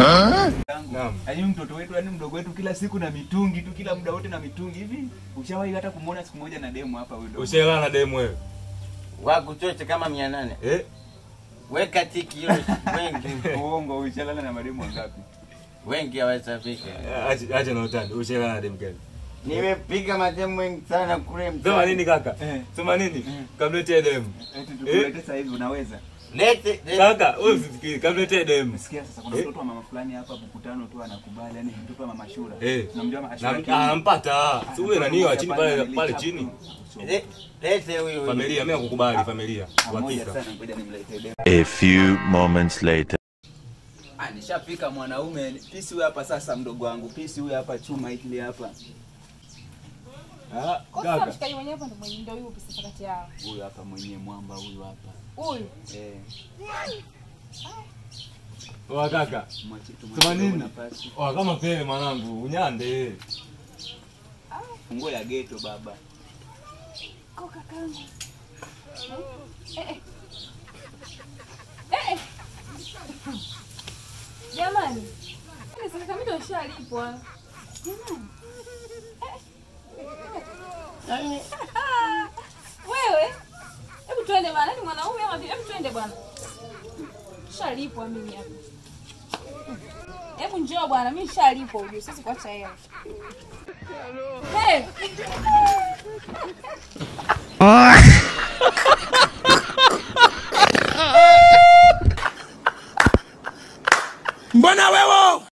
Naam. Yaani mtoto wetu yani mdogo wetu kila siku na mitungi tu, kila muda wote na mitungi hivi. Ushawahi hata kumuona siku moja na demu hapa wewe? Ushaelewa na demu wewe? Wako chochote kama 800. Weka tiki hilo wengi. Uongo, ushalala na mademu wangapi? Wengi hawasafiki. Acha na utani. Ushaelewa na demu gani? Nimepiga mademu wengi sana kule mtaa. Sema nini kaka? Sema nini? Kamletee demu. Tukulete sasa hivi unaweza? Lete kaka, wewe usifikiri kamletee demu. Sikia sasa kuna mtoto wa mama fulani hapa mkutano tu anakubali, yani mtoto wa mama Shura. Tunamjua Ashura. Anampata. Si wewe nani wa chini pale chini. Lete huyo. Familia, mimi nakukubali familia. Hakika. Ngoja nimletee demu. A few moments later. Nishafika mwanaume. Pisi huyu hapa sasa mdogo wangu. Pisi huyu hapa chuma hili hapa. Kaka. Mshikaji mwenyewe hapa ndio huyu pisi kati yao. Huyu hapa mwenye mwamba huyu hapa. Huyu. Kaka. Sema nini? Kama pele mwanangu, unyande. Funguo ya ghetto baba. Koka kangu. Jamani. Sasa kama ndio shalipwa. Jamani. Wewe? Hebu twende bwana, ni mwanaume ama hebu twende bwana. Shalipwa mimi hapa. Hebu njoo bwana, mimi shalipwa ujue, sisi kuacha hela. Hey!